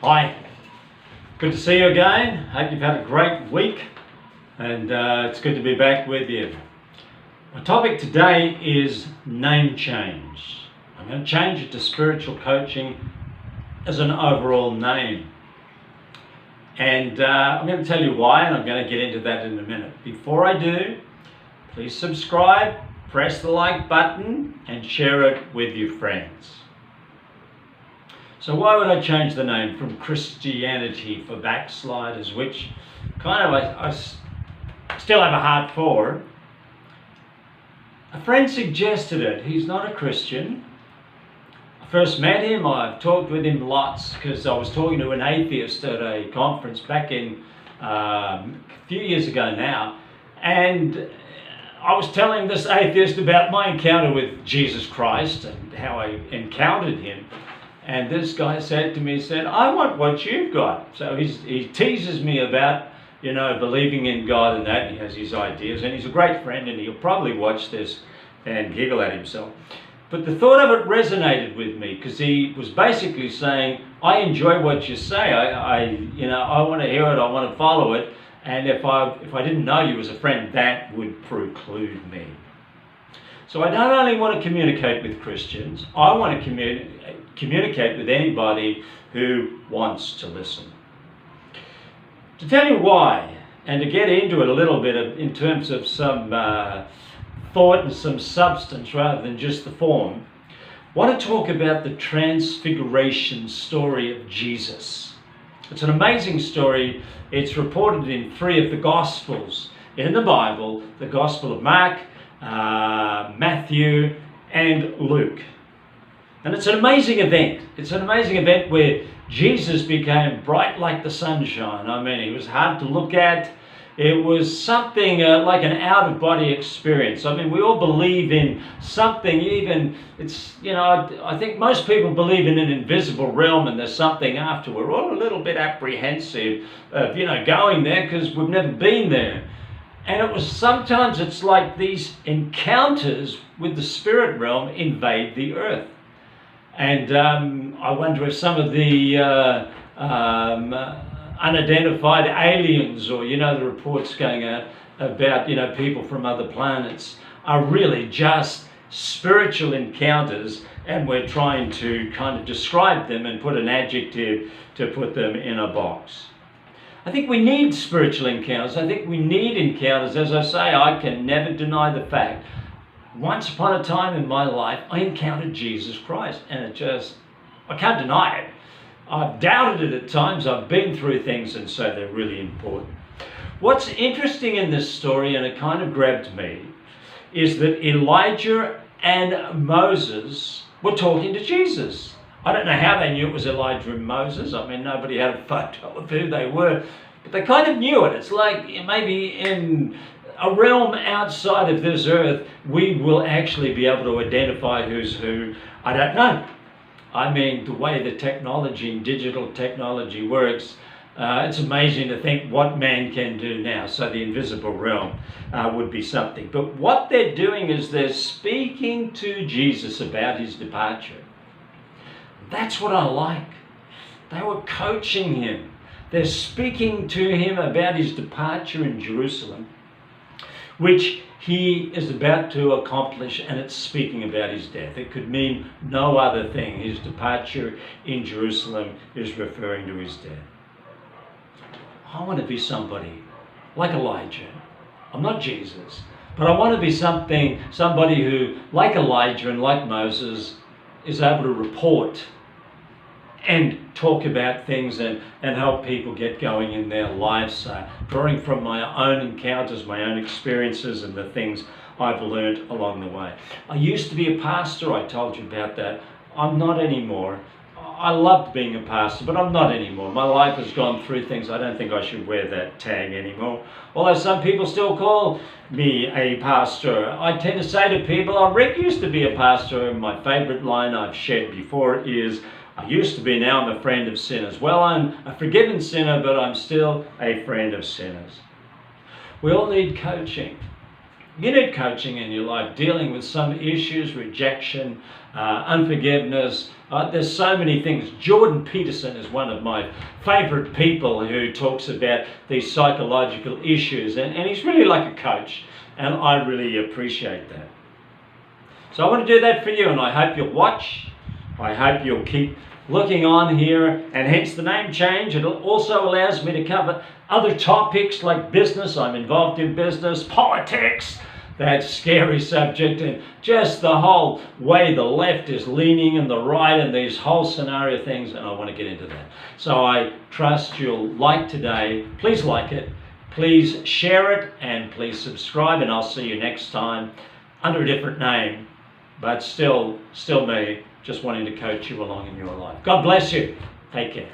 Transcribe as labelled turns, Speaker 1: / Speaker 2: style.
Speaker 1: Hi, good to see you again. Hope you've had a great week and it's good to be back with you. My topic today is name change. I'm going to change it to spiritual coaching as an overall name. And I'm going to tell you why, and I'm going to get into that in a minute. Before I do, please subscribe, press the like button and share it with your friends. So why would I change the name from Christianity for Backsliders, which kind of I still have a heart for? A friend suggested it. He's not a Christian. I first met him, I've talked with him lots because I was talking to an atheist at a conference back in a few years ago now, and I was telling this atheist about my encounter with Jesus Christ and how I encountered him. And this guy said to me, I want what you've got. So he teases me about, believing in God and that, and he has his ideas, and he's a great friend, and he'll probably watch this and giggle at himself. But the thought of it resonated with me, because he was basically saying, I enjoy what you say, I want to hear it, I want to follow it, and if I didn't know you as a friend, that would preclude me. So I don't only want to communicate with Christians, I want to communicate with anybody who wants to listen. To tell you why, and to get into it a little bit in terms of some thought and some substance rather than just the form, I want to talk about the transfiguration story of Jesus. It's an amazing story. It's reported in 3 of the Gospels in the Bible, the Gospel of Mark, Matthew and Luke. And it's an amazing event. It's an amazing event where Jesus became bright like the sunshine. I mean, he was hard to look at. It was something like an out-of-body experience. I mean, we all believe in something, I think most people believe in an invisible realm and there's something after. We're all a little bit apprehensive of, going there because we've never been there. And sometimes it's like these encounters with the spirit realm invade the earth. And I wonder if some of the unidentified aliens, or the reports going out about people from other planets, are really just spiritual encounters, and we're trying to kind of describe them and put an adjective to put them in a box. I think we need spiritual encounters. I think we need encounters. As I say, I can never deny the fact, once upon a time in my life, I encountered Jesus Christ, and I can't deny it. I've doubted it at times, I've been through things, and so they're really important. What's interesting in this story, and it kind of grabbed me, is that Elijah and Moses were talking to Jesus. I don't know how they knew it was Elijah and Moses. I mean, nobody had a photo of who they were, but they kind of knew it. It's like maybe in a realm outside of this earth, we will actually be able to identify who's who. I don't know. I mean, the way the technology and digital technology works, it's amazing to think what man can do now. So the invisible realm would be something. But what they're doing is they're speaking to Jesus about his departure. That's what I like. They were coaching him. They're speaking to him about his departure in Jerusalem, which he is about to accomplish, and it's speaking about his death. It could mean no other thing. His departure in Jerusalem is referring to his death. I want to be somebody like Elijah. I'm not Jesus, but I want to be somebody who, like Elijah and like Moses, is able to report and talk about things and help people get going in their lives, drawing from my own encounters, my own experiences, and the things I've learned along the way. I used to be a pastor, I told you about that. I'm not anymore. I loved being a pastor, but I'm not anymore. My life has gone through things. I don't think I should wear that tag anymore. Although some people still call me a pastor. I tend to say to people, Rick used to be a pastor, and my favorite line I've shared before is, I used to be, now I'm a friend of sinners. Well, I'm a forgiven sinner, but I'm still a friend of sinners. We all need coaching. You need coaching in your life, dealing with some issues, rejection, unforgiveness. There's so many things. Jordan Peterson is one of my favorite people who talks about these psychological issues, and he's really like a coach, and I really appreciate that. So I want to do that for you, and I hope you'll watch. I hope you'll keep looking on here, and hence the name change. It also allows me to cover other topics like business. I'm involved in business, politics, that scary subject, and just the whole way the left is leaning and the right and these whole scenario things, and I want to get into that. So I trust you'll like today. Please like it, please share it, and please subscribe, and I'll see you next time under a different name, but still me, just wanting to coach you along in your life. God bless you. Take care.